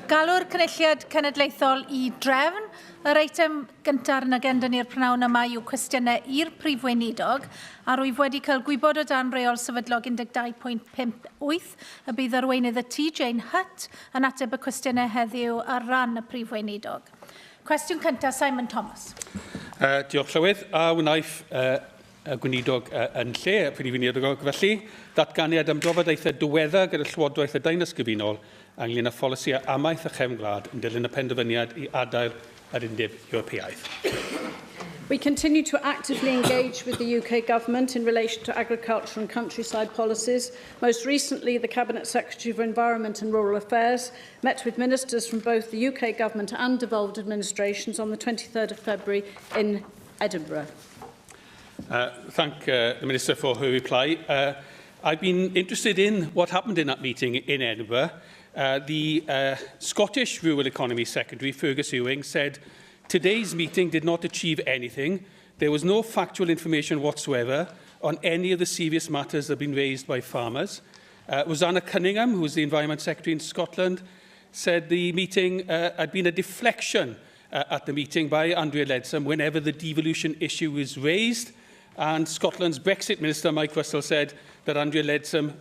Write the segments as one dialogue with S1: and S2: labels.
S1: Galw'r cynulliad cenedlaethol I drefn. Yr eitem gyntaf yn agenda ni'r prynawn yma yw cwestiynau i'r Prif Weinidog, a rwyf wedi cael gwybod o dan reol sefydlog 12.58 y bydd arweinydd y T. Jane Hutt yn ateb y cwestiynau heddiw ar ran y Prif Weinidog. Cwestiwn cyntaf, Simon Thomas.
S2: Diolch Llywydd, a wnaeth y gweinidog yn lle y Prif Weinidog. Felly, datganiad am drafodaethau diweddar gyda Llywodraeth y Dain Ysgrifenol ynglŷn â pholisi amaeth a chefn gwlad yn dilyn y penderfyniad I adael yr Undeb Ewropeaidd.
S3: We continue to actively engage with the UK Government in relation to agriculture and countryside policies. Most recently, the Cabinet Secretary for Environment and Rural Affairs met with ministers from both the UK Government and devolved administrations on the 23rd of February in Edinburgh.
S2: Thank the Minister for her reply. I've been interested in what happened in that meeting in Edinburgh. The Scottish Rural Economy Secretary, Fergus Ewing, said today's meeting did not achieve anything. There was no factual information whatsoever on any of the serious matters that have been raised by farmers. Rosanna Cunningham, who was the Environment Secretary in Scotland, said the meeting had been a deflection at the meeting by Andrea Leadsom whenever the devolution issue was raised. And Scotland's Brexit Minister, Mike Russell, said that Andrea Leadsom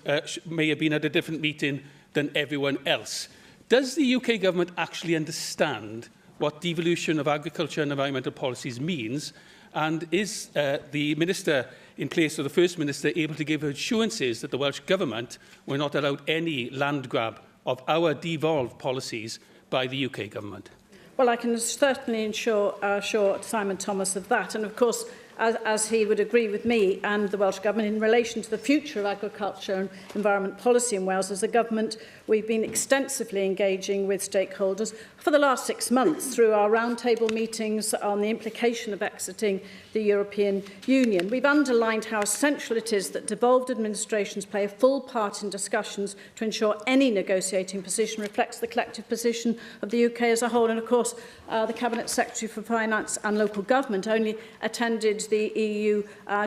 S2: may have been at a different meeting than everyone else. Does the UK Government actually understand what devolution of agriculture and environmental policies means? And is the Minister in place of the First Minister able to give assurances that the Welsh Government will not allow any land grab of our devolved policies by the UK Government?
S3: Well, I can certainly assure Simon Thomas of that. And of course, as he would agree with me and the Welsh Government in relation to the future of agriculture and environment policy in Wales, as a government, we've been extensively engaging with stakeholders for the last 6 months through our roundtable meetings on the implication of exiting the European Union. We've underlined how essential it is that devolved administrations play a full part in discussions to ensure any negotiating position reflects the collective position of the UK as a whole. And of course, the Cabinet Secretary for Finance and Local Government only attended the EU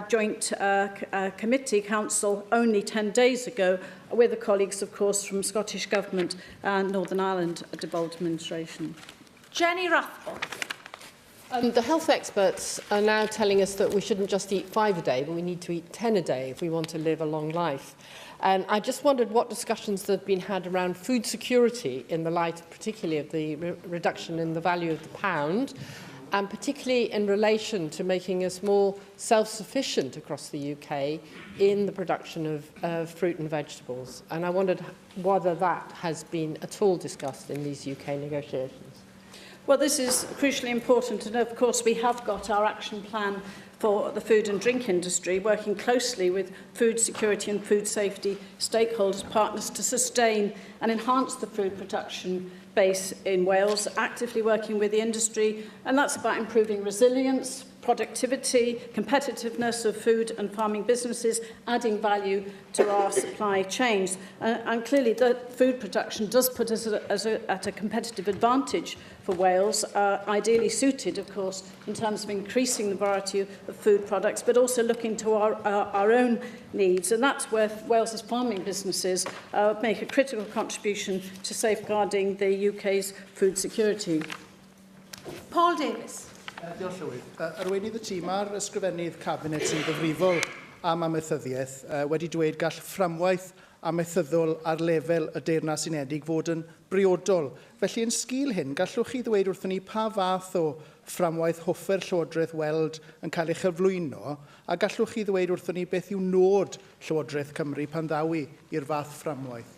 S3: Joint Committee Council only 10 days ago, with the colleagues, of course, from Scottish Government and Northern Ireland devolved administration.
S1: Jenny Rathbone.
S4: The health experts are now telling us that we shouldn't just eat 5 a day, but we need to eat 10 a day if we want to live a long life. And I just wondered what discussions that have been had around food security in the light, particularly of the reduction in the value of the pound, and particularly in relation to making us more self-sufficient across the UK in the production of fruit and vegetables. And I wondered whether that has been at all discussed in these UK negotiations.
S3: Well, this is crucially important, and of course we have got our action plan for the food and drink industry, working closely with food security and food safety stakeholders, partners, to sustain and enhance the food production base in Wales, actively working with the industry, and that's about improving resilience, productivity, competitiveness of food and farming businesses, adding value to our supply chains. And clearly, the food production does put us at a competitive advantage for Wales, ideally suited, of course, in terms of increasing the variety of food products, but also looking to our own needs. And that's where Wales's farming businesses make a critical contribution to safeguarding the UK's food security.
S1: Paul Davies.
S5: Diolch Llywydd. Arweinydd y tîm, mae'r ysgrifennydd cabinet sy'n gyfrifol am amaethyddiaeth wedi dweud gall fframwaith amaethyddol ar lefel y Deyrnas Unedig fod yn briodol. Felly yn sgil hyn, gallwch chi ddweud wrthyn ni pa fath o fframwaith hoffer Llywodraeth Weld yn cael ei chyflwyno, a gallwch chi ddweud wrthyn ni beth yw nod Llywodraeth Cymru pan ddawi i'r fath fframwaith?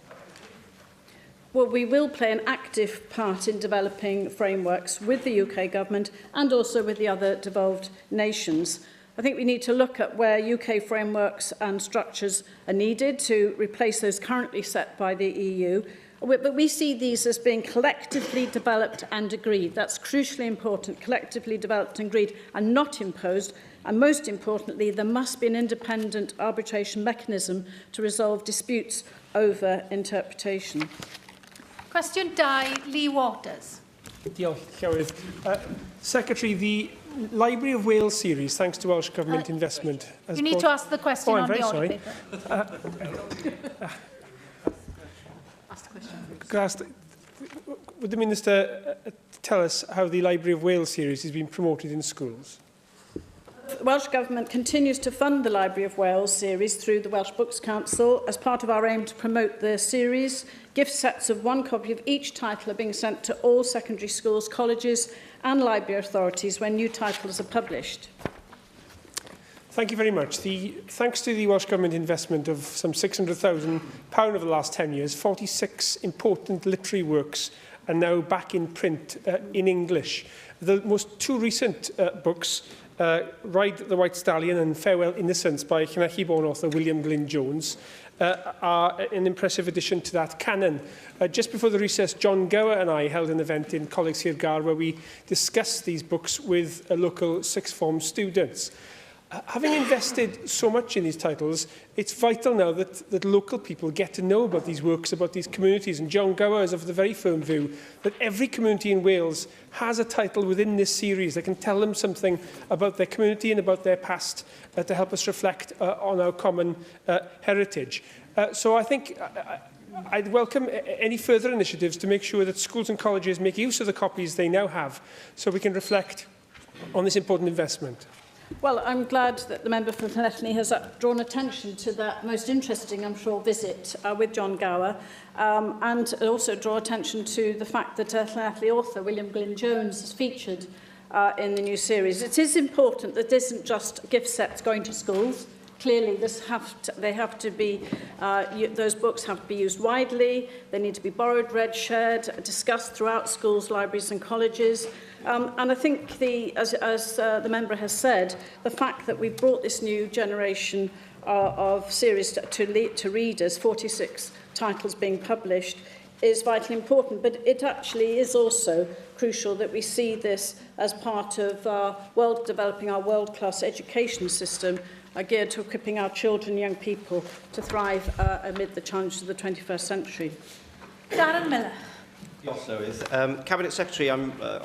S3: Well, we will play an active part in developing frameworks with the UK Government and also with the other devolved nations. I think we need to look at where UK frameworks and structures are needed to replace those currently set by the EU. But we see these as being collectively developed and agreed. That's crucially important, collectively developed and agreed, and not imposed. And most importantly, there must be an independent arbitration mechanism to resolve disputes over interpretation.
S1: Cwestiwn 2, Lee Waters.
S6: Diolch, Llywydd. Secretary, the Library of Wales series, thanks to Welsh Government investment...
S1: You need to ask the question on the order paper.
S6: Ask the question. would the Minister tell us how the Library of Wales series is being promoted in schools?
S3: The Welsh Government continues to fund the Library of Wales series through the Welsh Books Council. As part of our aim to promote the series, gift sets of 1 copy of each title are being sent to all secondary schools, colleges and library authorities when new titles are published.
S6: Thank you very much. Thanks to the Welsh Government investment of some £600,000 over the last 10 years, 46 important literary works are now back in print in English. The two recent books, Ride the White Stallion and Farewell Innocence by Llanelli-born author William Glyn Jones, are an impressive addition to that canon. Just before the recess, John Gower and I held an event in Coleg Sir Gar where we discussed these books with local sixth form students. Having invested so much in these titles, it's vital now that local people get to know about these works, about these communities. And John Gower is of the very firm view that every community in Wales has a title within this series that can tell them something about their community and about their past to help us reflect on our common heritage. So I think I'd welcome any further initiatives to make sure that schools and colleges make use of the copies they now have so we can reflect on this important investment.
S3: Well, I'm glad that the member for Llanelli has drawn attention to that most interesting, I'm sure, visit with John Gower, and also draw attention to the fact that Llanelli author William Glyn Jones is featured in the new series. It is important that this isn't just gift sets going to schools. Clearly, those books have to be used widely. They need to be borrowed, read, shared, discussed throughout schools, libraries and colleges. And I think, as the member has said, the fact that we've brought this new generation of series to readers, 46 titles being published, is vitally important. But it actually is also crucial that we see this as part of developing our world-class education system, geared to equipping our children and young people to thrive amid the challenges of the 21st century.
S1: Darren Miller.
S7: Also is Cabinet Secretary,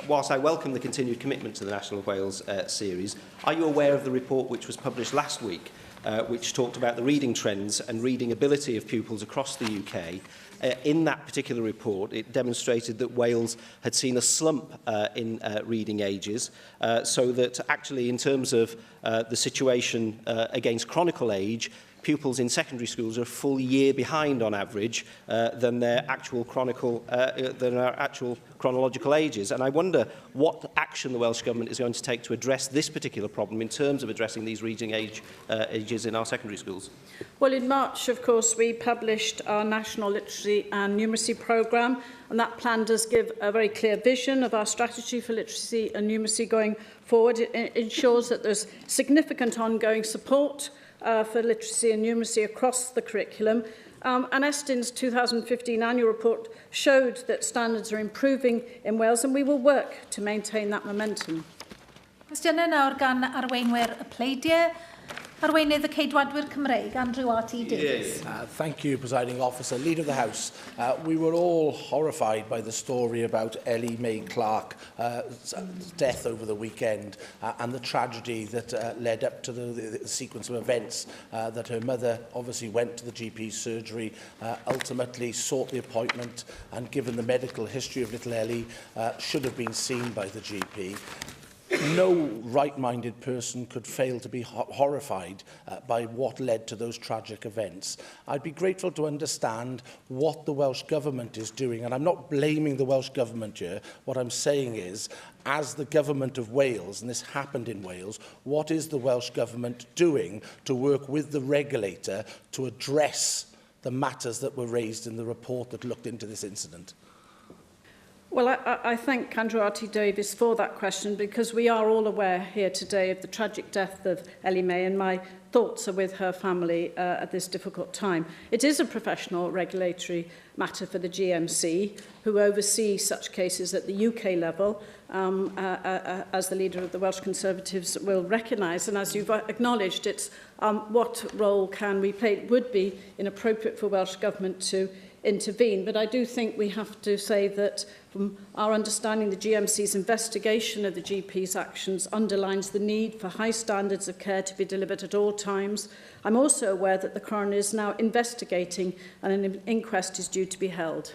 S7: whilst I welcome the continued commitment to the National Wales series, are you aware of the report which was published last week, which talked about the reading trends and reading ability of pupils across the UK? In that particular report, it demonstrated that Wales had seen a slump in reading ages, so that actually in terms of the situation against chronicle age, pupils in secondary schools are a full year behind on average than their actual chronological ages. And I wonder what action the Welsh Government is going to take to address this particular problem in terms of addressing these reading ages in our secondary schools.
S3: Well, in March, of course, we published our National Literacy and Numeracy Programme, and that plan does give a very clear vision of our strategy for literacy and numeracy going forward. It ensures that there's significant ongoing support for literacy and numeracy across the curriculum. And Estin's 2015 annual report showed that standards are improving in Wales, and we will work to maintain that momentum.
S1: Cwestiynau nawr gan arweinwyr y pleidiau. Arweinydd y Ceidwadwyr Cymreig, Andrew R.T. Davies.
S8: Thank you, Presiding Officer. Leader of the House, we were all horrified by the story about Ellie Mae Clark's death over the weekend and the tragedy that led up to the sequence of events that her mother obviously went to the GP's surgery, ultimately sought the appointment, and given the medical history of little Ellie, should have been seen by the GP. No right-minded person could fail to be horrified by what led to those tragic events. I'd be grateful to understand what the Welsh Government is doing, and I'm not blaming the Welsh Government here. What I'm saying is, as the Government of Wales, and this happened in Wales, what is the Welsh Government doing to work with the regulator to address the matters that were raised in the report that looked into this incident?
S3: Well, I thank Andrew R.T. Davies for that question, because we are all aware here today of the tragic death of Ellie Mae, and my thoughts are with her family at this difficult time. It is a professional regulatory matter for the GMC, who oversee such cases at the UK level, as the leader of the Welsh Conservatives will recognise. And as you've acknowledged, it's what role can we play? It would be inappropriate for Welsh Government to intervene. But I do think we have to say that from our understanding, the GMC's investigation of the GP's actions underlines the need for high standards of care to be delivered at all times. I'm also aware that the coroner is now investigating and an inquest is due to be held.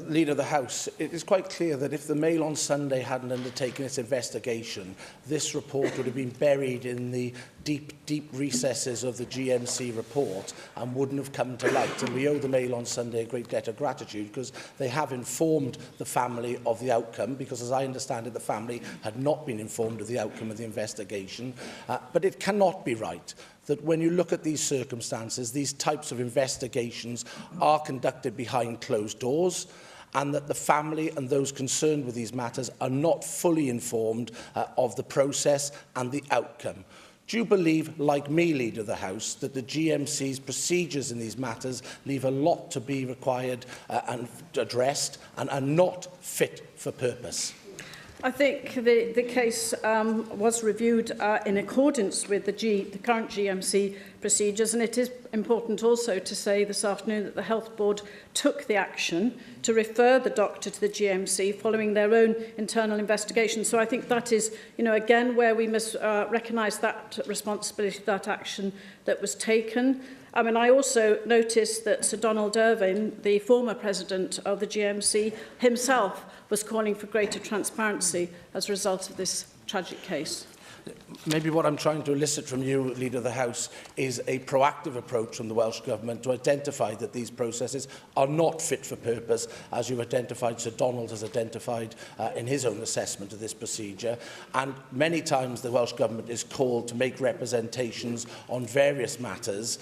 S8: Leader of the House, it is quite clear that if the Mail on Sunday hadn't undertaken its investigation, this report would have been buried in the deep recesses of the GMC report and wouldn't have come to light. And we owe the Mail on Sunday a great debt of gratitude because they have informed the family of the outcome, because as I understand it, the family had not been informed of the outcome of the investigation. But it cannot be right that when you look at these circumstances, these types of investigations are conducted behind closed doors, and that the family and those concerned with these matters are not fully informed of the process and the outcome. Do you believe, like me, Leader of the House, that the GMC's procedures in these matters leave a lot to be required and addressed and are not fit for purpose?
S3: I think the case was reviewed in accordance with the current GMC procedures, and it is important also to say this afternoon that the Health Board took the action to refer the doctor to the GMC following their own internal investigation. So I think that is, again, where we must recognise that responsibility, that action that was taken. I mean, I also noticed that Sir Donald Irvine, the former president of the GMC, himself was calling for greater transparency as a result of this tragic case.
S8: Maybe what I'm trying to elicit from you, Leader of the House, is a proactive approach from the Welsh Government to identify that these processes are not fit for purpose, as you've identified, Sir Donald has identified in his own assessment of this procedure. And many times the Welsh Government is called to make representations on various matters.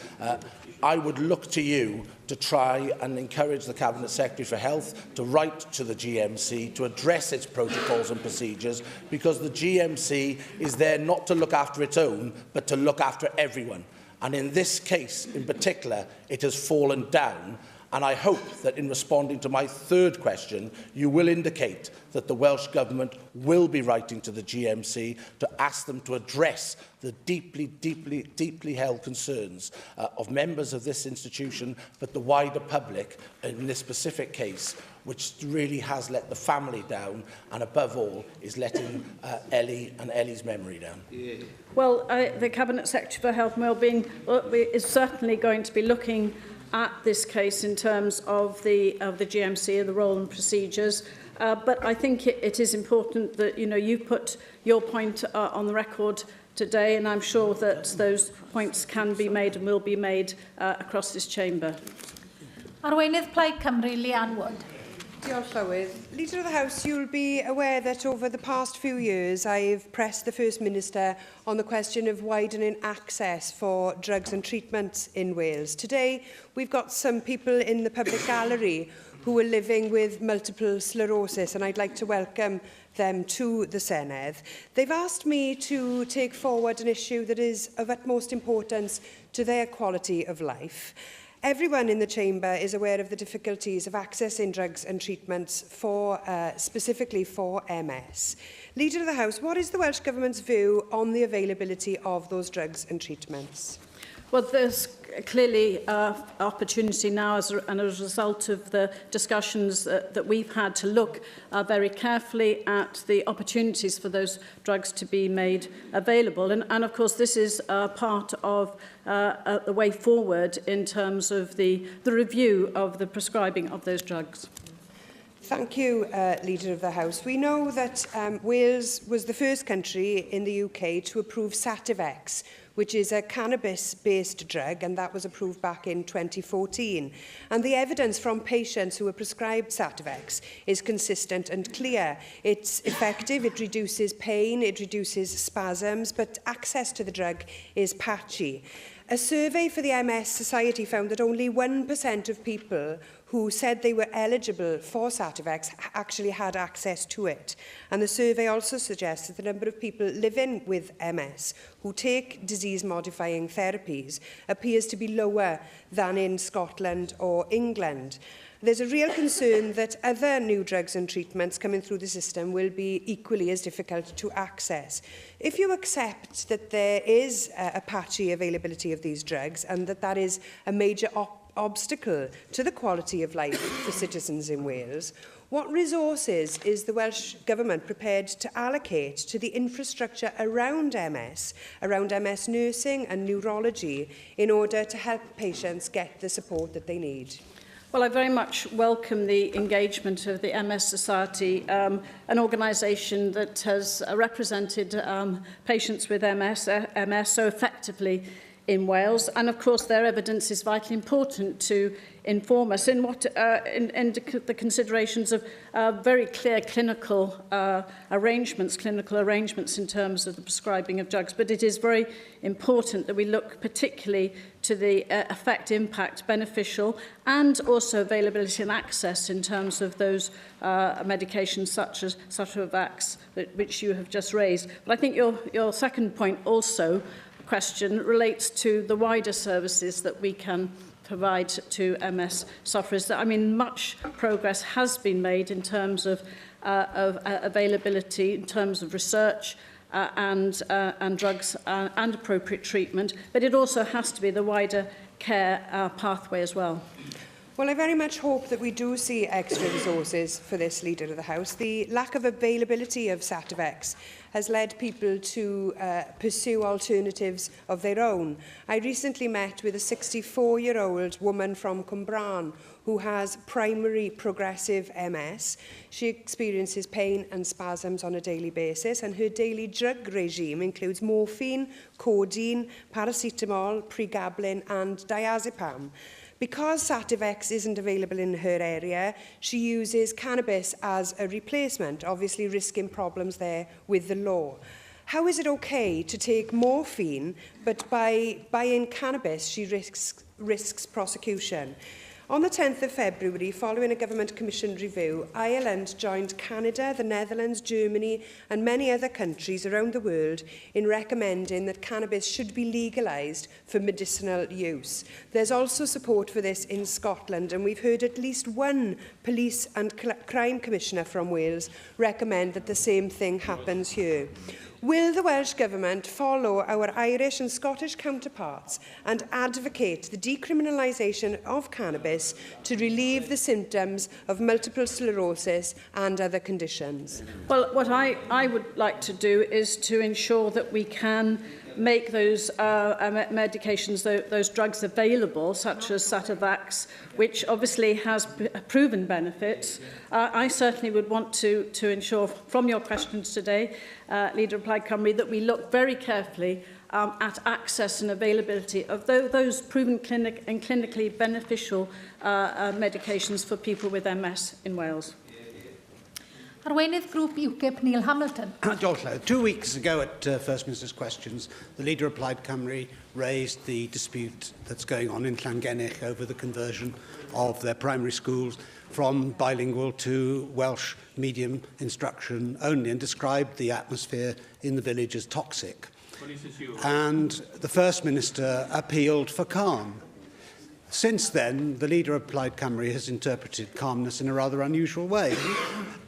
S8: I would look to you to try and encourage the Cabinet Secretary for Health to write to the GMC to address its protocols and procedures, because the GMC is there not to look after its own, but to look after everyone. And in this case, in particular, it has fallen down. And I hope that in responding to my third question, you will indicate that the Welsh Government will be writing to the GMC to ask them to address the deeply held concerns of members of this institution, but the wider public in this specific case, which really has let the family down and, above all, is letting Ellie and Ellie's memory down.
S3: Well, the Cabinet Secretary for Health and Wellbeing is certainly going to be looking at this case in terms of the GMC and the role and procedures. But I think it is important that you put your point on the record today, and I'm sure that those points can be made and will be made across this chamber.
S1: Arweinydd Plaid Cymru, Leanne Wood.
S9: Diolch Llywydd. Leader of the House, you'll be aware that over the past few years I've pressed the First Minister on the question of widening access for drugs and treatments in Wales. Today we've got some people in the public gallery who are living with multiple sclerosis, and I'd like to welcome them to the Senedd. They've asked me to take forward an issue that is of utmost importance to their quality of life. Everyone in the chamber is aware of the difficulties of accessing drugs and treatments specifically for MS. Leader of the House, what is the Welsh Government's view on the availability of those drugs and treatments?
S3: Well, there's clearly opportunity now as a result of the discussions that we've had to look very carefully at the opportunities for those drugs to be made available. And of course, this is part of the way forward in terms of the review of the prescribing of those drugs.
S9: Thank you, Leader of the House. We know that Wales was the first country in the UK to approve Sativex, which is a cannabis-based drug, and that was approved back in 2014. And the evidence from patients who were prescribed Sativex is consistent and clear. It's effective, it reduces pain, it reduces spasms, but access to the drug is patchy. A survey for the MS Society found that only 1% of people who said they were eligible for Sativex actually had access to it. And the survey also suggests that the number of people living with MS who take disease-modifying therapies appears to be lower than in Scotland or England. There's a real concern that other new drugs and treatments coming through the system will be equally as difficult to access. If you accept that there is a patchy availability of these drugs and that is a major obstacle to the quality of life for citizens in Wales, what resources is the Welsh Government prepared to allocate to the infrastructure around MS nursing and neurology, in order to help patients get the support that they need?
S3: Well, I very much welcome the engagement of the MS Society, an organisation that has represented patients with MS so effectively in Wales. And of course, their evidence is vitally important to inform us in what in the considerations of very clear clinical arrangements in terms of the prescribing of drugs. But it is very important that we look particularly to the effect, impact, beneficial, and also availability and access in terms of those medications such as Sativex, which you have just raised. But I think your second point also question relates to the wider services that we can provide to MS sufferers. I mean, much progress has been made in terms of availability, in terms of research and drugs and appropriate treatment, but it also has to be the wider care pathway as well.
S9: Well, I very much hope that we do see extra resources for this Leader of the House. The lack of availability of Sativex has led people to pursue alternatives of their own. I recently met with a 64-year-old woman from Cwmbran who has primary progressive MS. She experiences pain and spasms on a daily basis, and her daily drug regime includes morphine, codeine, paracetamol, pregabalin and diazepam. Because Sativex isn't available in her area, she uses cannabis as a replacement, obviously risking problems there with the law. How is it okay to take morphine, but by buying cannabis, she risks prosecution? On the 10th of February, following a government-commissioned review, Ireland joined Canada, the Netherlands, Germany and many other countries around the world in recommending that cannabis should be legalised for medicinal use. There's also support for this in Scotland, and we've heard at least one police and crime commissioner from Wales recommend that the same thing happens here. Will the Welsh Government follow our Irish and Scottish counterparts and advocate the decriminalisation of cannabis to relieve the symptoms of multiple sclerosis and other conditions?
S3: Well, what I would like to do is to ensure that we can make those medications, those drugs available, such as Sativex, which obviously has proven benefits. I certainly would want to ensure, from your questions today, Leader of Plaid Cymru, that we look very carefully at access and availability of those proven clinically beneficial medications for people with MS in Wales.
S1: Arweinydd Grŵp UKIP, Neil Hamilton.
S10: Diolch. 2 weeks ago at First Minister's Questions, the Leader of Plaid Cymru raised the dispute that's going on in Llangennech over the conversion of their primary schools from bilingual to Welsh medium instruction only, and described the atmosphere in the village as toxic. And the First Minister appealed for calm. Since then, the Leader of Plaid Cymru has interpreted calmness in a rather unusual way.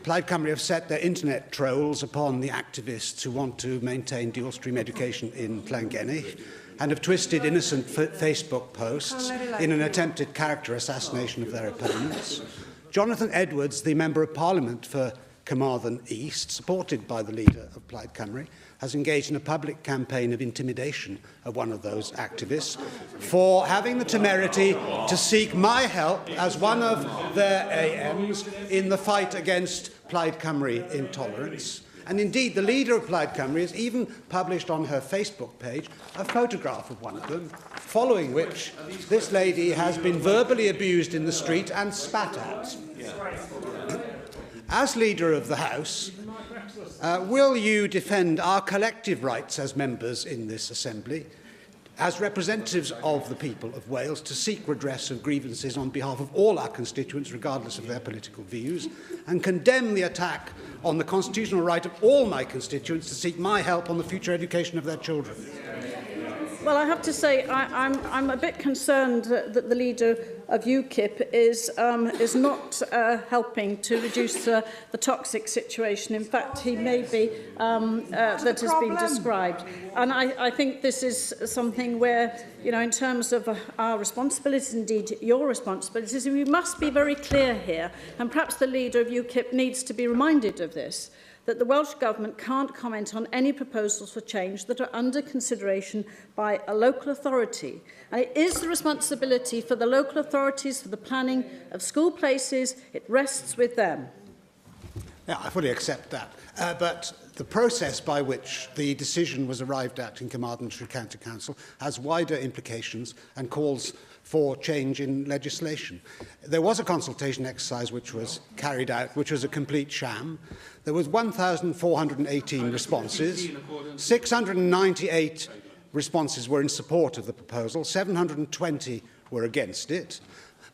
S10: Plaid Cymru have set their internet trolls upon the activists who want to maintain dual stream education in Llangennech and have twisted innocent Facebook posts in an attempted character assassination of their opponents. Jonathan Edwards, the Member of Parliament for Carmarthen East, supported by the Leader of Plaid Cymru, has engaged in a public campaign of intimidation of one of those activists for having the temerity to seek my help as one of their AMs in the fight against Plaid Cymru intolerance. And indeed, the Leader of Plaid Cymru has even published on her Facebook page a photograph of one of them, following which this lady has been verbally abused in the street and spat at. As Leader of the House, will you defend our collective rights as members in this Assembly, as representatives of the people of Wales, to seek redress of grievances on behalf of all our constituents, regardless of their political views, and condemn the attack on the constitutional right of all my constituents to seek my help on the future education of their children?
S3: Well, I have to say I'm a bit concerned that the Leader of UKIP is not helping to reduce the toxic situation. In fact, he may be that has been described. And I think this is something where, you know, in terms of our responsibilities, indeed your responsibilities, we must be very clear here. And perhaps the Leader of UKIP needs to be reminded of this. that the Welsh Government can't comment on any proposals for change that are under consideration by a local authority. And it is the responsibility for the local authorities for the planning of school places. It rests with them.
S10: Yeah, I fully accept that. But the process by which the decision was arrived at in Carmarthenshire County Council has wider implications and calls for change in legislation. There was a consultation exercise which was carried out, which was a complete sham. There was 1,418 responses. 698 responses were in support of the proposal. 720 were against it.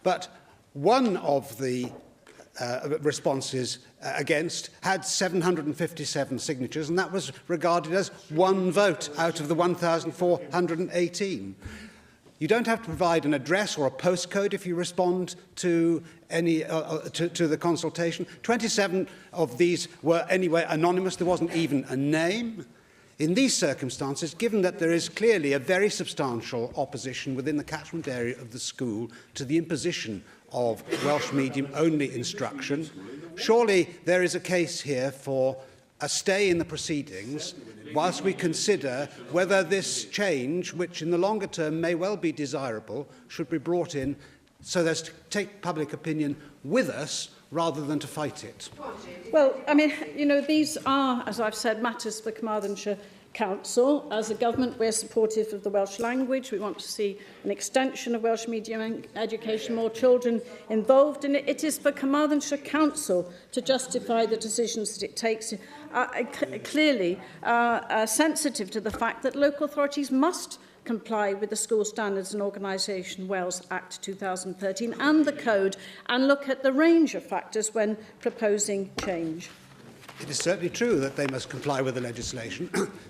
S10: But one of the responses against had 757 signatures, and that was regarded as one vote out of the 1,418. You don't have to provide an address or a postcode if you respond to any to the consultation. 27 of these were anyway anonymous. There wasn't even a name. In these circumstances, given that there is clearly a very substantial opposition within the catchment area of the school to the imposition of Welsh medium-only instruction, surely there is a case here for a stay in the proceedings whilst we consider whether this change, which in the longer term may well be desirable, should be brought in so as to take public opinion with us rather than to fight it.
S3: Well, I mean, you know, these are, as I've said, matters for Carmarthenshire Council. As a government, we're supportive of the Welsh language. We want to see an extension of Welsh medium education, more children involved in it. It is for Carmarthenshire Council to justify the decisions that it takes. Clearly sensitive to the fact that local authorities must comply with the School Standards and Organisation Wales Act 2013 and the Code, and look at the range of factors when proposing change.
S10: It is certainly true that they must comply with the legislation,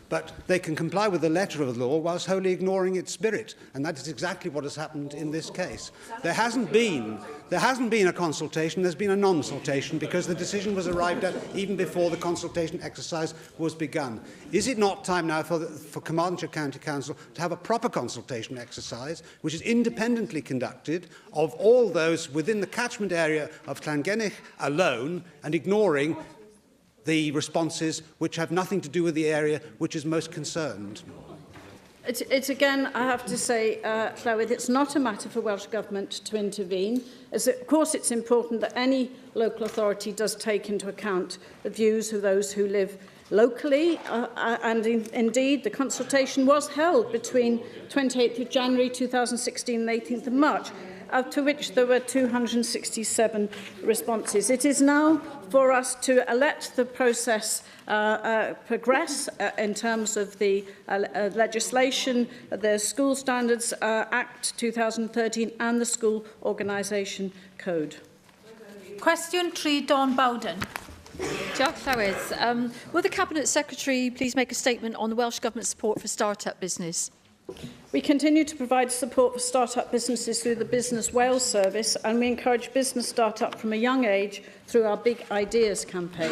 S10: but they can comply with the letter of the law whilst wholly ignoring its spirit, and that is exactly what has happened in this case. There hasn't been a consultation, there's been a non-consultation because the decision was arrived at even before the consultation exercise was begun. Is it not time now for Carmarthenshire County Council to have a proper consultation exercise, which is independently conducted of all those within the catchment area of Llangennech alone, and ignoring the responses which have nothing to do with the area which is most concerned?
S3: It's again, I have to say, Llywydd, it's not a matter for Welsh Government to intervene. Of course, it's important that any local authority does take into account the views of those who live locally, and indeed the consultation was held between 28th of January 2016 and 18th of March, to which there were 267 responses. It is now for us to let the process progress in terms of the legislation, the School Standards Act 2013 and the School Organisation Code.
S1: Question 3, Dawn Bowden.
S11: Diolch, Llywydd. Will the Cabinet Secretary please make a statement on the Welsh Government's support for start-up business?
S3: We continue to provide support for start-up businesses through the Business Wales service, and we encourage business start-up from a young age through our Big Ideas campaign.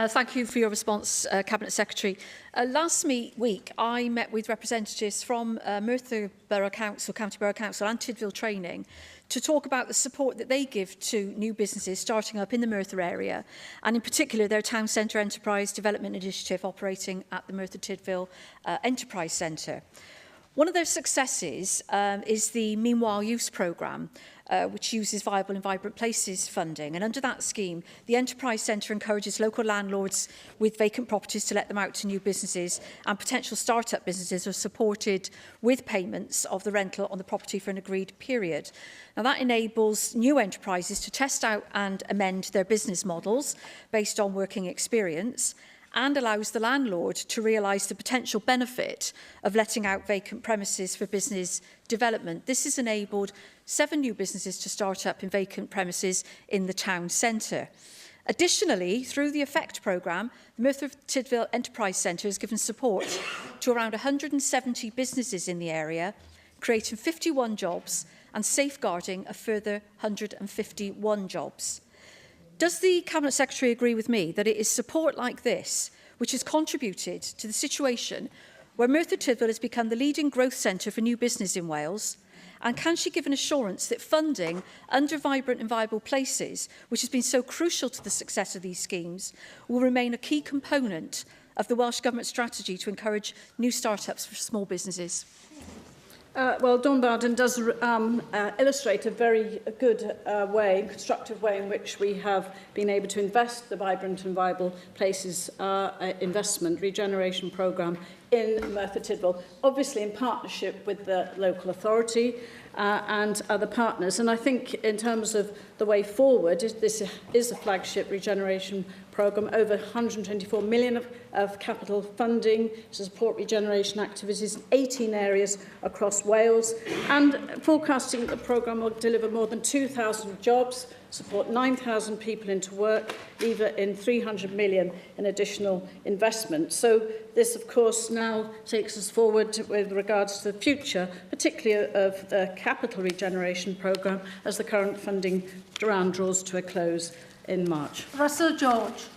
S11: Thank you for your response, Cabinet Secretary. Last week, I met with representatives from Merthyr Borough Council, County Borough Council and Tydfil Training to talk about the support that they give to new businesses starting up in the Merthyr area, and in particular their Town Centre Enterprise Development Initiative operating at the Merthyr Tydfil Enterprise Centre. One of their successes is the Meanwhile Use programme, which uses Viable and Vibrant Places funding. And under that scheme, the Enterprise Centre encourages local landlords with vacant properties to let them out to new businesses, and potential start-up businesses are supported with payments of the rental on the property for an agreed period. Now, that enables new enterprises to test out and amend their business models based on working experience, and allows the landlord to realise the potential benefit of letting out vacant premises for business development. This has enabled 7 new businesses to start up in vacant premises in the town centre. Additionally, through the EFFECT programme, the Merthyr Tydfil Enterprise Centre has given support to around 170 businesses in the area, creating 51 jobs and safeguarding a further 151 jobs. Does the Cabinet Secretary agree with me that it is support like this which has contributed to the situation where Merthyr Tydfil has become the leading growth centre for new business in Wales, And can she give an assurance that funding under Vibrant and Viable Places, which has been so crucial to the success of these schemes, will remain a key component of the Welsh Government strategy to encourage new start-ups for small businesses?
S3: Well, Dawn Bowden does illustrate a very good constructive way in which we have been able to invest the Vibrant and Viable Places investment regeneration programme in Merthyr Tydfil, obviously in partnership with the local authority and other partners. And I think in terms of the way forward, this is a flagship regeneration programme, over 124 million of capital funding to support regeneration activities in 18 areas across Wales, and forecasting that the programme will deliver more than 2,000 jobs, support 9,000 people into work, lever in 300 million in additional investment. So this, of course, now takes us forward with regards to the future, particularly of the capital regeneration programme, as the current funding round draws to a close in March.
S1: Russell George.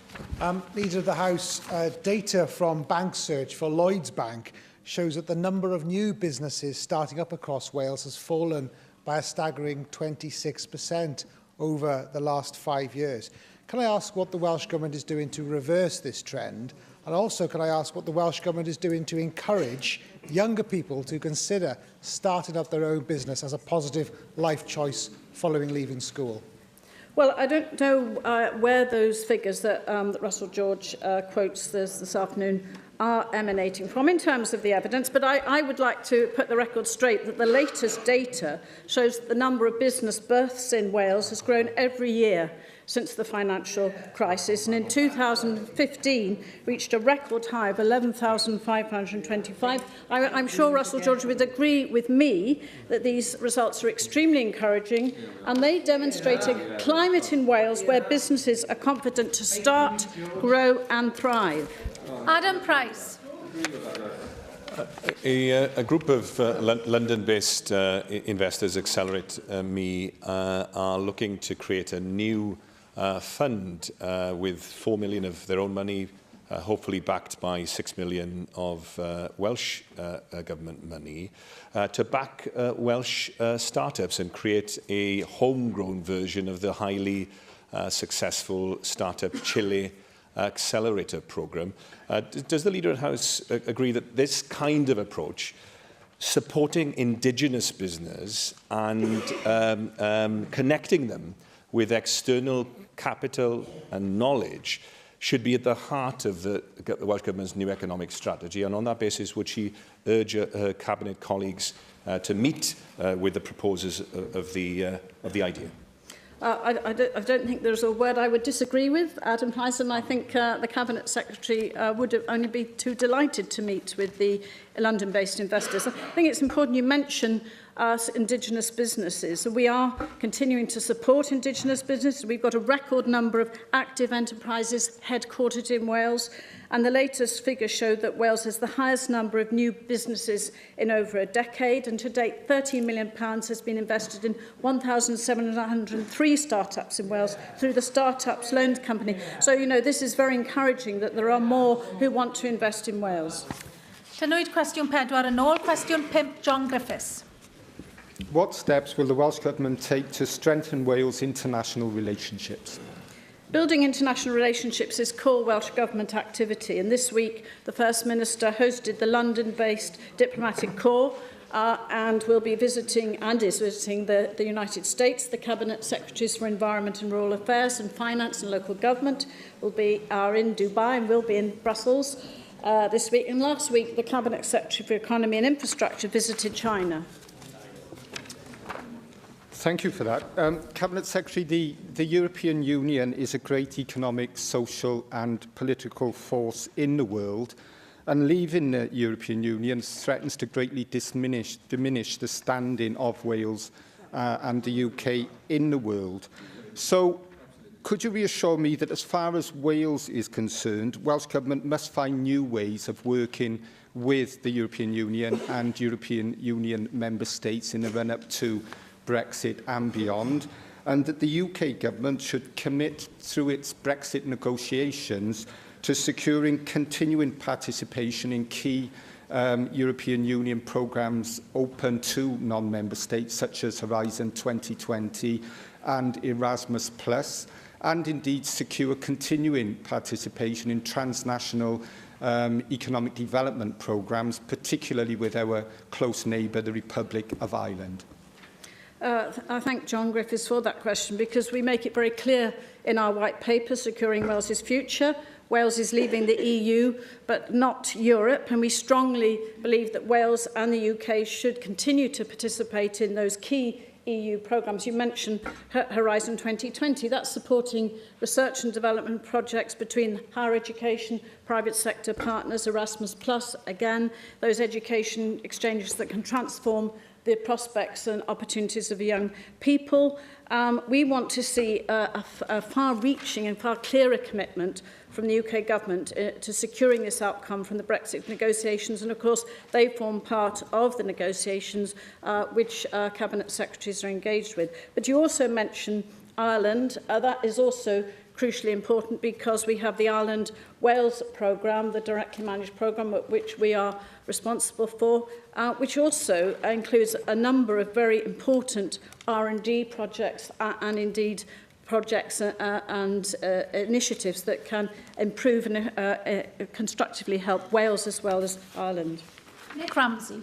S12: Leader of the House, data from Bank Search for Lloyds Bank shows that the number of new businesses starting up across Wales has fallen by a staggering 26% over the last 5 years. Can I ask what the Welsh Government is doing to reverse this trend? And also, can I ask what the Welsh Government is doing to encourage younger people to consider starting up their own business as a positive life choice following leaving school?
S3: Well, I don't know where those figures that Russell George quotes this afternoon are emanating from in terms of the evidence, but I would like to put the record straight that the latest data shows that the number of business births in Wales has grown every year since the financial crisis, and in 2015 reached a record high of 11,525. I'm sure Russell George would agree with me that these results are extremely encouraging, and they demonstrate a climate in Wales where businesses are confident to start, grow and thrive.
S1: Adam Price.
S13: A group of London-based investors, Accelerate Me, are looking to create a new fund with 4 million of their own money, hopefully backed by 6 million of Welsh government money, to back Welsh startups and create a homegrown version of the highly successful startup Chile Accelerator programme. Does the Leader of the House agree that this kind of approach, supporting indigenous business and connecting them with external capital and knowledge, should be at the heart of the Welsh Government's new economic strategy? And on that basis, would she urge her Cabinet colleagues to meet with the proposers of the idea?
S3: I don't think there's a word I would disagree with, Adam Price, and I think the Cabinet Secretary would only be too delighted to meet with the London-based investors. I think it's important you mention indigenous businesses. We are continuing to support indigenous businesses. We've got a record number of active enterprises headquartered in Wales, and the latest figures show that Wales has the highest number of new businesses in over a decade, and to date £13 million has been invested in 1,703 startups in Wales through the Startups Loans Company. So, you know, this is very encouraging that there are more who want to invest in Wales.
S1: Tynwyd cwestiwn 4 yn ôl. Cwestiwn 5, John Griffiths.
S14: What steps will the Welsh Government take to strengthen Wales' international relationships?
S3: Building international relationships is core Welsh Government activity, and this week the First Minister hosted the London-based Diplomatic Corps and will be visiting and is visiting the United States. The Cabinet Secretaries for Environment and Rural Affairs and Finance and Local Government are in Dubai and will be in Brussels this week. And last week the Cabinet Secretary for Economy and Infrastructure visited China.
S14: Thank you for that. Cabinet Secretary, the European Union is a great economic, social and political force in the world, and leaving the European Union threatens to greatly diminish the standing of Wales and the UK in the world. So, could you reassure me that as far as Wales is concerned, Welsh Government must find new ways of working with the European Union and European Union member states in the run-up to Brexit and beyond, and that the UK Government should commit through its Brexit negotiations to securing continuing participation in key European Union programmes open to non-member states, such as Horizon 2020 and Erasmus+, and indeed secure continuing participation in transnational economic development programmes, particularly with our close neighbour, the Republic of Ireland?
S3: I thank John Griffiths for that question, because we make it very clear in our white paper, Securing Wales's Future. Wales is leaving the EU, but not Europe, and we strongly believe that Wales and the UK should continue to participate in those key EU programmes. You mentioned Horizon 2020. That's supporting research and development projects between higher education, private sector partners, Erasmus+, again, those education exchanges that can transform the prospects and opportunities of young people. We want to see a far-reaching and far clearer commitment from the UK government to securing this outcome from the Brexit negotiations. And of course, they form part of the negotiations which Cabinet Secretaries are engaged with. But you also mentioned Ireland. That is also crucially important, because we have the Ireland-Wales programme, the directly managed programme, which we are responsible for, which also includes a number of very important R&D projects and indeed projects and initiatives that can improve and constructively help Wales as well as Ireland.
S1: Nick Ramsey.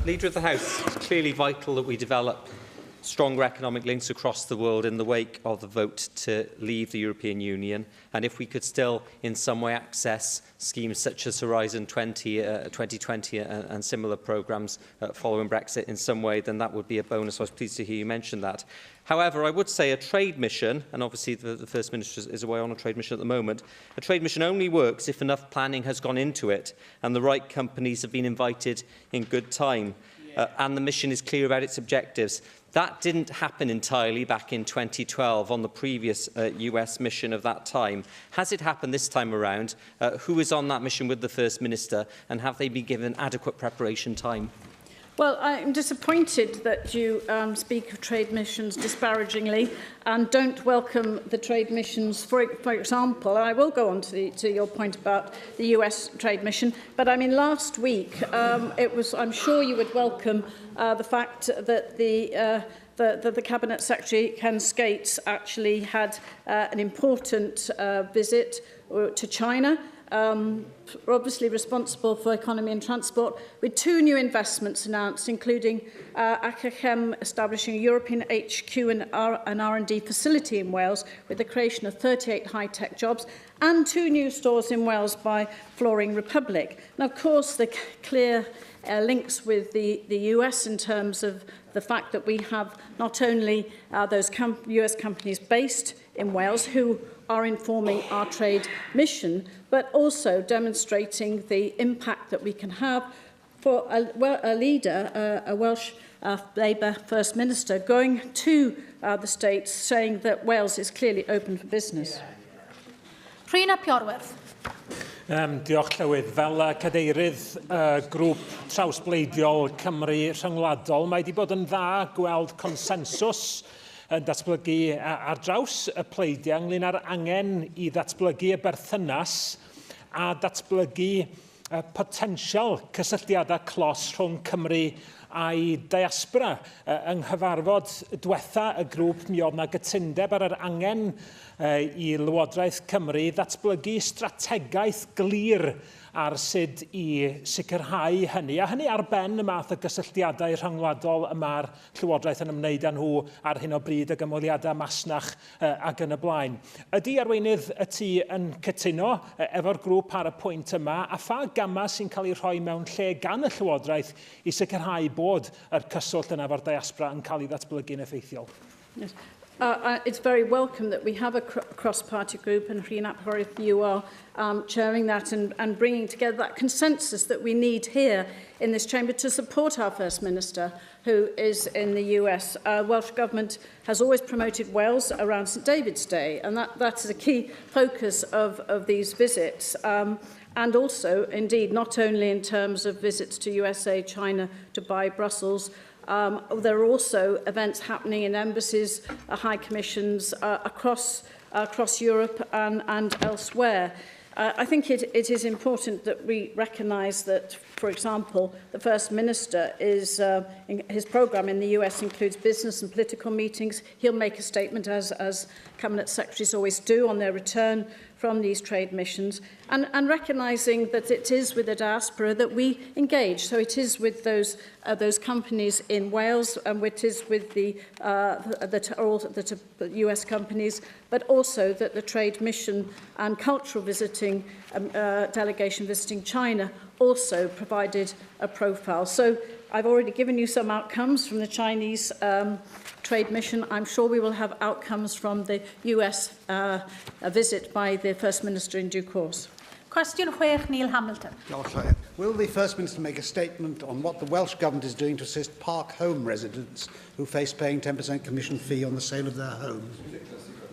S15: Leader of the House, it's clearly vital that we develop stronger economic links across the world in the wake of the vote to leave the European Union. And if we could still in some way access schemes such as Horizon 2020 and similar programmes following Brexit in some way, then that would be a bonus. I was pleased to hear you mention that. However, I would say a trade mission, and obviously the First Minister is away on a trade mission at the moment, a trade mission only works if enough planning has gone into it and the right companies have been invited in good time. And the mission is clear about its objectives. That didn't happen entirely back in 2012 on the previous US mission of that time. Has it happened this time around? Who is on that mission with the First Minister, and have they been given adequate preparation time?
S3: Well, I'm disappointed that you speak of trade missions disparagingly and don't welcome the trade missions. For example, I will go on to your point about the US trade mission, but I mean, last week, I'm sure you would welcome the fact that the Cabinet Secretary, Ken Skates, actually had an important visit to China. Obviously responsible for economy and transport, with 2 new investments announced, including Acachem establishing a European HQ and R&D facility in Wales, with the creation of 38 high-tech jobs, and 2 new stores in Wales by Flooring Republic. And of course, the clear links with the US in terms of the fact that we have not only those US companies based in Wales who are informing our trade mission, but also demonstrating the impact that we can have for a leader, a Welsh Labour First Minister, going to the States saying that Wales is clearly open for business.
S1: Rhina Piorwerth.
S16: Diolch Llywydd. Fel cadeirydd grŵp trawsbleidiol Cymru rhyngwladol, mae wedi bod yn dda gweld consensws yn datblygu ar draws y pleidiau ynglyn â'r angen i ddatblygu y berthynas a datblygu potensial cysylltiadau clos rhwng Cymru a'i diaspora. Yng nghyfarfod diwetha y grŵp, mi oedd yna gytundeb ar yr angen i Lywodraeth Cymru ddatblygu strategaeth glir ar sut i sicrhau hynny. A hynny ar ben y math o gysylltiadau rhyngwladol yma'r Llywodraeth yn ymwneud â nhw ar hyn o bryd ag ymweliadau masnach ac yn y blaen. Ydy arweinydd y tŷ yn cytuno efo'r grŵp ar y pwynt yma, a pha gama sy'n cael ei rhoi mewn lle gan y Llywodraeth i sicrhau bod yr cyswllt yna efo'r diaspora yn cael ei ddatblygu'n effeithiol?
S3: Yes. It's very welcome that we have a cross-party group, and Rhina Piorwerth, you are chairing that and bringing together that consensus that we need here in this chamber to support our First Minister, who is in the US. Welsh Government has always promoted Wales around St David's Day, and that is a key focus of these visits. And also, indeed, not only in terms of visits to USA, China, Dubai, Brussels, there are also events happening in embassies, high commissions across Europe and elsewhere. I think it is important that we recognise that, for example, the First Minister is, his programme in the US includes business and political meetings. He'll make a statement, as Cabinet Secretaries always do, on their return from these trade missions, and recognising that it is with the diaspora that we engage. So it is with those companies in Wales, and it is with the US companies, but also that the trade mission and cultural visiting delegation visiting China also provided a profile. So I've already given you some outcomes from the Chinese trade mission. I'm sure we will have outcomes from the US visit by the First Minister in due course.
S1: Cwestiwn 6, Neil Hamilton.
S10: Will the First Minister make a statement on what the Welsh Government is doing to assist Park Home residents who face paying 10% commission fee on the sale of their homes?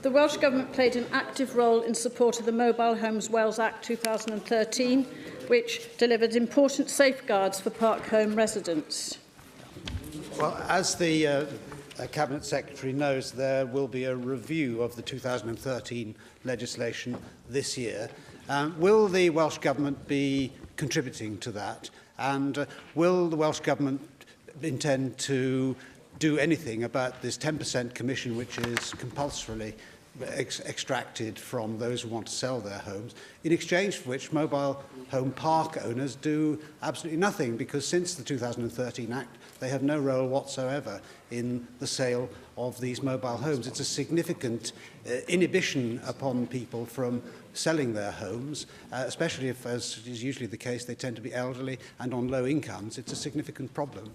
S3: The Welsh Government played an active role in support of the Mobile Homes Wales Act 2013, which delivered important safeguards for Park Home residents.
S10: Well, as the Cabinet Secretary knows, there will be a review of the 2013 legislation this year. Will the Welsh Government be contributing to that? And will the Welsh Government intend to do anything about this 10% commission, which is compulsorily extracted from those who want to sell their homes, in exchange for which mobile home park owners do absolutely nothing, because since the 2013 Act, they have no role whatsoever in the sale of these mobile homes. It's a significant inhibition upon people from selling their homes, especially if, as is usually the case, they tend to be elderly and on low incomes. It's a significant problem.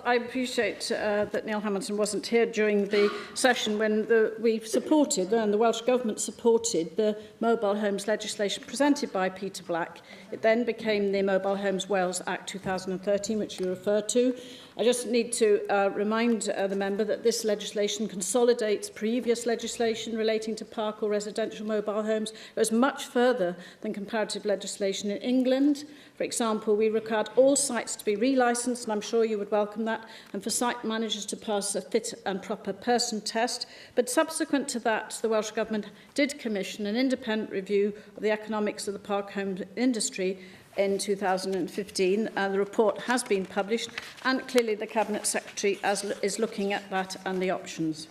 S3: I appreciate that Neil Hamilton wasn't here during the session when we supported, and the Welsh Government supported, the mobile homes legislation presented by Peter Black. It then became the Mobile Homes Wales Act 2013, which you referred to. I just need to remind the member that this legislation consolidates previous legislation relating to park or residential mobile homes. It goes much further than comparative legislation in England. For example, we required all sites to be relicensed, and I'm sure you would welcome that, and for site managers to pass a fit and proper person test. But subsequent to that, the Welsh Government did commission an independent review of the economics of the park home industry in 2015. The report has been published, and clearly the Cabinet Secretary is looking at that and the options.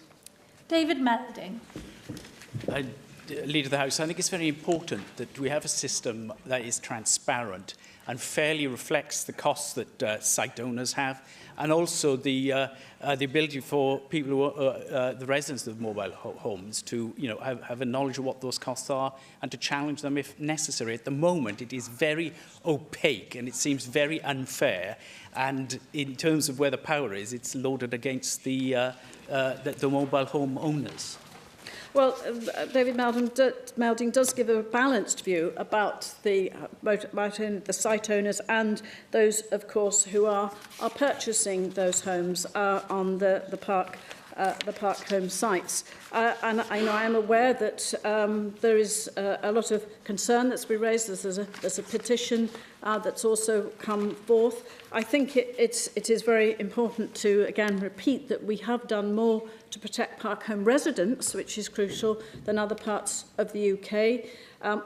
S1: David Melding.
S17: Leader of the House, I think it's very important that we have a system that is transparent and fairly reflects the costs that site owners have, and also the ability for people who are the residents of mobile homes to have a knowledge of what those costs are and to challenge them if necessary. At the moment, it is very opaque and it seems very unfair. And in terms of where the power is, it's loaded against the mobile home owners.
S3: Well, David Melding does give a balanced view about the site owners and those, of course, who are purchasing those homes on the park home sites. And I am aware that there is a lot of concern that's been raised. There's a petition that's also come forth. I think it is very important to, again, repeat that we have done more to protect park home residents, which is crucial, than other parts of the UK.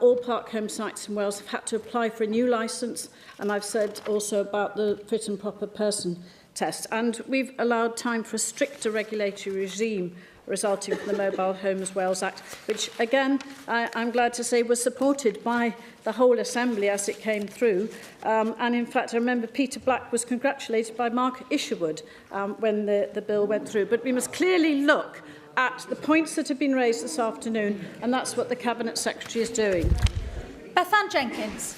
S3: All park home sites in Wales have had to apply for a new licence, and I've said also about the fit and proper person test. And we've allowed time for a stricter regulatory regime resulting from the Mobile Homes Wales Act, which, again, I'm glad to say was supported by the whole Assembly as it came through. And, in fact, I remember Peter Black was congratulated by Mark Isherwood when the bill went through. But we must clearly look at the points that have been raised this afternoon, and that's what the Cabinet Secretary is doing.
S1: Bethan Jenkins.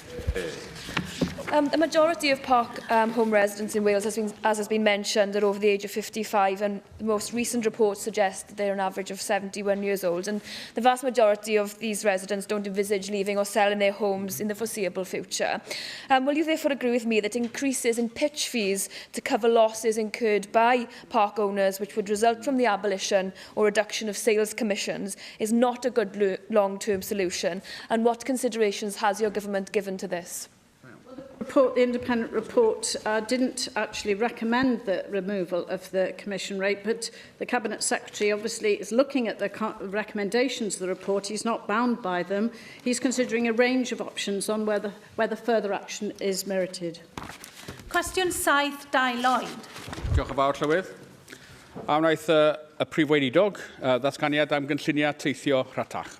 S18: The majority of park home residents in Wales, as has been mentioned, are over the age of 55, and the most recent reports suggest that they're an average of 71 years old. And the vast majority of these residents don't envisage leaving or selling their homes in the foreseeable future. Will you therefore agree with me that increases in pitch fees to cover losses incurred by park owners, which would result from the abolition or reduction of sales commissions, is not a good long-term solution? And what considerations has your government given to this?
S3: The report, the independent report, didn't actually recommend the removal of the commission rate, but the Cabinet Secretary obviously is looking at the recommendations of the report. He's not bound by them. He's considering a range of options on whether further action is merited.
S1: Cwestiwn 7, Dai Lloyd.
S19: Diolch yn fawr, Llywydd. A wnaeth y Prif Weinidog ddatganiad am gynlluniau teithio rhatach.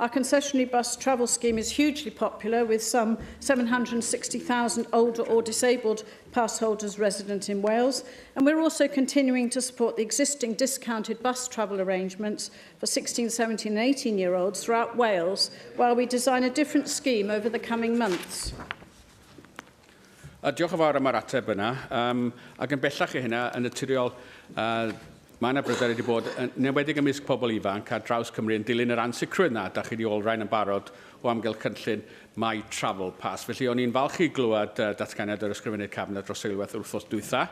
S3: Our concessionary bus travel scheme is hugely popular, with some 760,000 older or disabled pass holders resident in Wales. And we're also continuing to support the existing discounted bus travel arrangements for 16, 17 and 18-year-olds throughout Wales, while we design a different scheme over the coming months.
S19: Diolch yn fawr am yr ateb yna. Ac yn bellach i hynna, yn naturiol, mae yna bryder wedi bod yn enwedig ymysg pobl ifanc a draws Cymru yn dilyn yr ansicrwydd yna. Da chi wedi olrhain yn barod o amgylch cynllun My Travel Pass. Felly o'n i'n falch i glywed datganiad yr ysgrifennydd Cabinet dros eilwaith wrthos dwytha.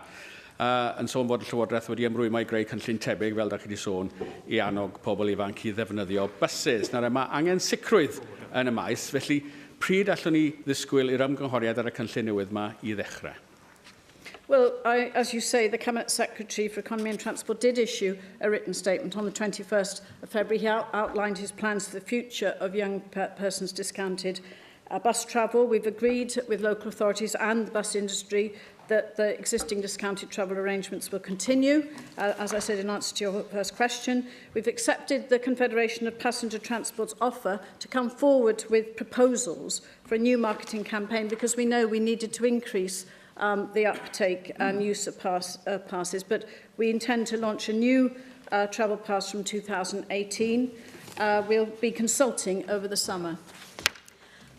S19: Yn sôn bod y Llywodraeth wedi ymrwymo i greu cynllun tebyg, fel da chi wedi sôn, i annog pobl ifanc i ddefnyddio buses. Nawr, mae angen sicrwydd yn y maes, felly pryd allwn ni ddisgwyl i'r ymgynghoriad ar y cynllun newydd yma i ddechrau?
S3: Well, as you say, the Cabinet Secretary for Economy and Transport did issue a written statement on the 21st of February. He outlined his plans for the future of young persons' discounted bus travel. We've agreed with local authorities and the bus industry that the existing discounted travel arrangements will continue. As I said in answer to your first question, we've accepted the Confederation of Passenger Transport's offer to come forward with proposals for a new marketing campaign, because we know we needed to increase the uptake and use of passes. But we intend to launch a new travel pass from 2018. We'll be consulting over the summer.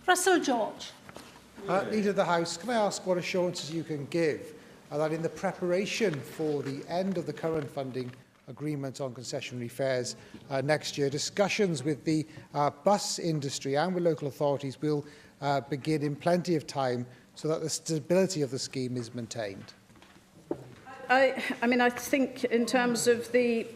S1: Russell George.
S12: Leader of the House, can I ask what assurances you can give that in the preparation for the end of the current funding agreement on concessionary fares next year, discussions with the bus industry and with local authorities will begin in plenty of time so that the stability of the scheme is maintained?
S3: I think in terms of the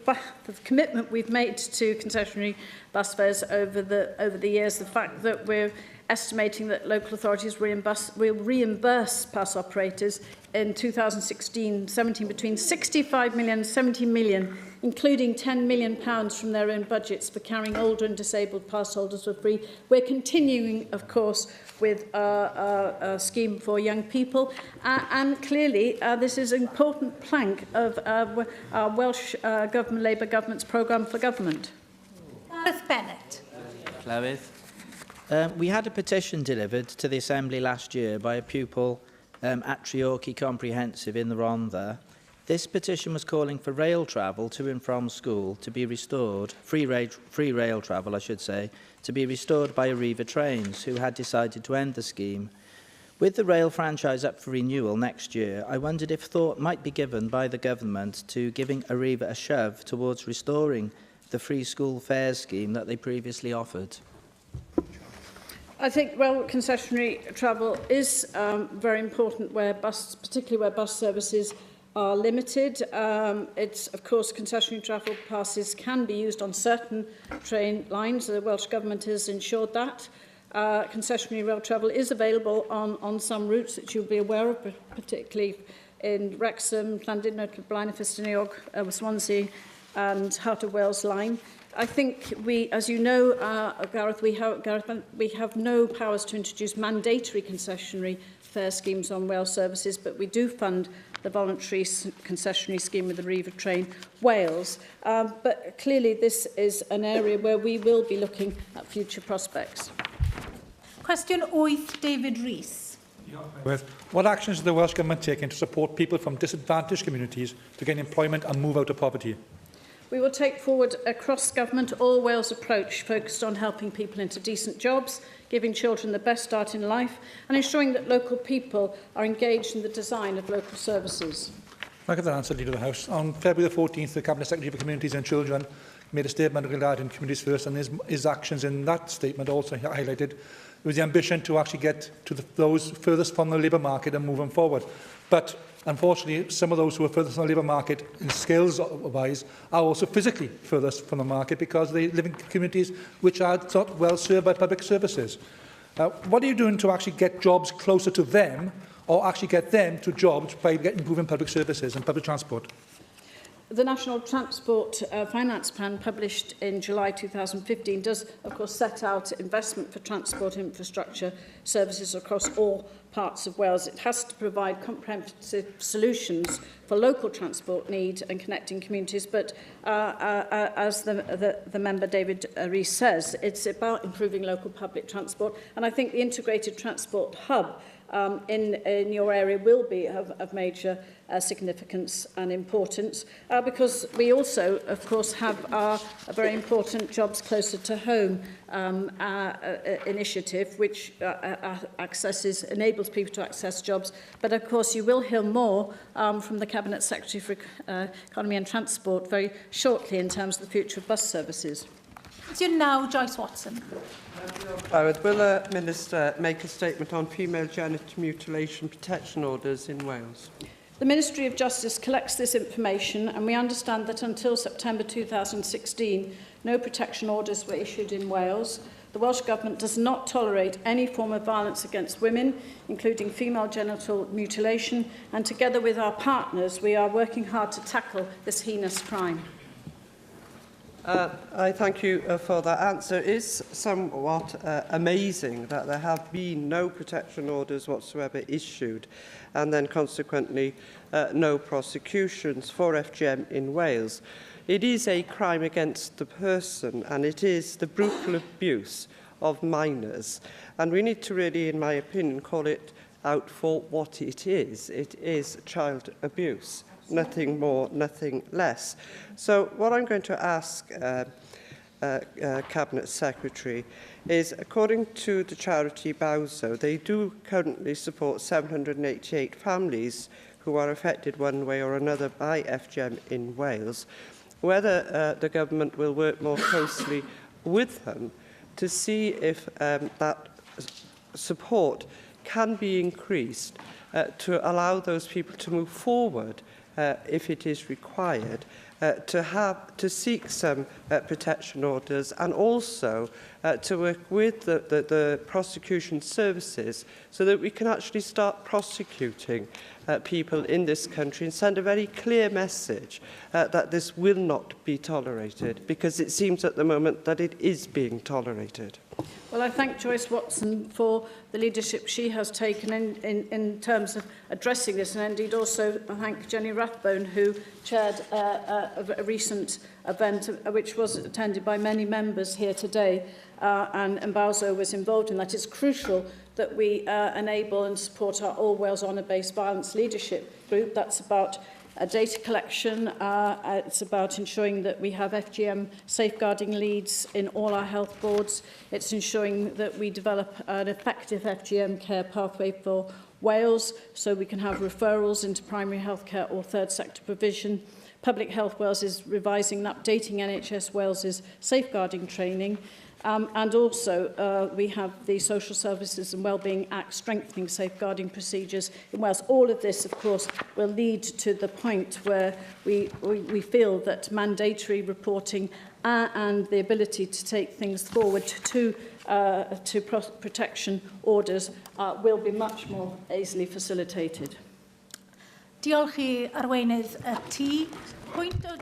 S3: commitment we've made to concessionary bus fares over the years, the fact that we're estimating that local authorities will reimburse pass operators in 2016-17 between 65 million and 70 million, including £10 million from their own budgets for carrying older and disabled pass holders for free. We're continuing, of course, with a scheme for young people, and clearly this is an important plank of our Welsh Government, Labour Government's programme for government.
S1: Gareth Bennett.
S20: We had a petition delivered to the Assembly last year by a pupil at Treorchy Comprehensive in the Rhondda. This petition was calling for rail travel to and from school to be restored, free rail travel, I should say, to be restored by Arriva Trains, who had decided to end the scheme. With the rail franchise up for renewal next year, I wondered if thought might be given by the government to giving Arriva a shove towards restoring the free school fares scheme that they previously offered.
S3: I think, well, concessionary travel is very important, particularly where bus services are limited. Of course, concessionary travel passes can be used on certain train lines. The Welsh Government has ensured that. Concessionary rail travel is available on some routes that you'll be aware of, particularly in Wrexham, Llandudno, Blaenau Ffestiniog, Swansea and Heart of Wales line. I think we, as you know, Gareth, we have no powers to introduce mandatory concessionary fare schemes on rail services, but we do fund the voluntary concessionary scheme with the Arriva Train Wales. But clearly this is an area where we will be looking at future prospects.
S1: Cwestiwn 8, David Rees.
S21: What actions is the Welsh Government taking to support people from disadvantaged communities to gain employment and move out of poverty?
S3: We will take forward a cross-government, all-Wales approach focused on helping people into decent jobs, giving children the best start in life, and ensuring that local people are engaged in the design of local services.
S21: I get that answer, Leader of the House. On February the 14th, the Cabinet Secretary for Communities and Children made a statement regarding Communities First, and his actions in that statement also highlighted it was the ambition to actually get to those furthest from the labour market and move them forward. But unfortunately, some of those who are furthest from the labour market in skills-wise are also physically furthest from the market because they live in communities which are not well served by public services. What are you doing to actually get jobs closer to them, or actually get them to jobs by improving public services and public transport?
S3: The National Transport Finance Plan, published in July 2015, does, of course, set out investment for transport infrastructure services across all parts of Wales. It has to provide comprehensive solutions for local transport needs and connecting communities, but as the member David Rees says, it's about improving local public transport, and I think the integrated transport hub in your area will be of major significance and importance, because we also, of course, have our very important Jobs Closer to Home initiative, which enables people to access jobs. But, of course, you will hear more from the Cabinet Secretary for Economy and Transport very shortly in terms of the future of bus services.
S1: Now, Joyce Watson.
S2: Will the Minister make a statement on female genital mutilation protection orders in Wales?
S3: The Ministry of Justice collects this information, and we understand that until September 2016, no protection orders were issued in Wales. The Welsh Government does not tolerate any form of violence against women, including female genital mutilation, and together with our partners, we are working hard to tackle this heinous crime.
S2: I thank you for that answer. It is somewhat amazing that there have been no protection orders whatsoever issued, and then consequently no prosecutions for FGM in Wales. It is a crime against the person, and it is the brutal abuse of minors. And we need to really, in my opinion, call it out for what it is. It is child abuse. Nothing more, nothing less. So what I'm going to ask Cabinet Secretary is, according to the charity Bowso, they do currently support 788 families who are affected one way or another by FGM in Wales, whether the government will work more closely with them to see if that support can be increased to allow those people to move forward if it is required, to seek some protection orders, and also to work with the prosecution services so that we can actually start prosecuting people in this country and send a very clear message that this will not be tolerated, because it seems at the moment that it is being tolerated.
S3: Well, I thank Joyce Watson for the leadership she has taken in terms of addressing this, and indeed also I thank Jenny Rathbone, who chaired a recent event which was attended by many members here today, and Bowso was involved in that. It's crucial that we enable and support our All Wales Honour-Based Violence Leadership Group. That's about data collection. It's about ensuring that we have FGM safeguarding leads in all our health boards. It's ensuring that we develop an effective FGM care pathway for Wales, so we can have referrals into primary healthcare or third sector provision. Public Health Wales is revising and updating NHS Wales's safeguarding training. And also, we have the Social Services and Wellbeing Act strengthening safeguarding procedures in Wales. All of this, of course, will lead to the point where we feel that mandatory reporting and the ability to take things forward to protection orders will be much more easily facilitated.
S1: Diolch I arweinydd y tŷ. Pwynt o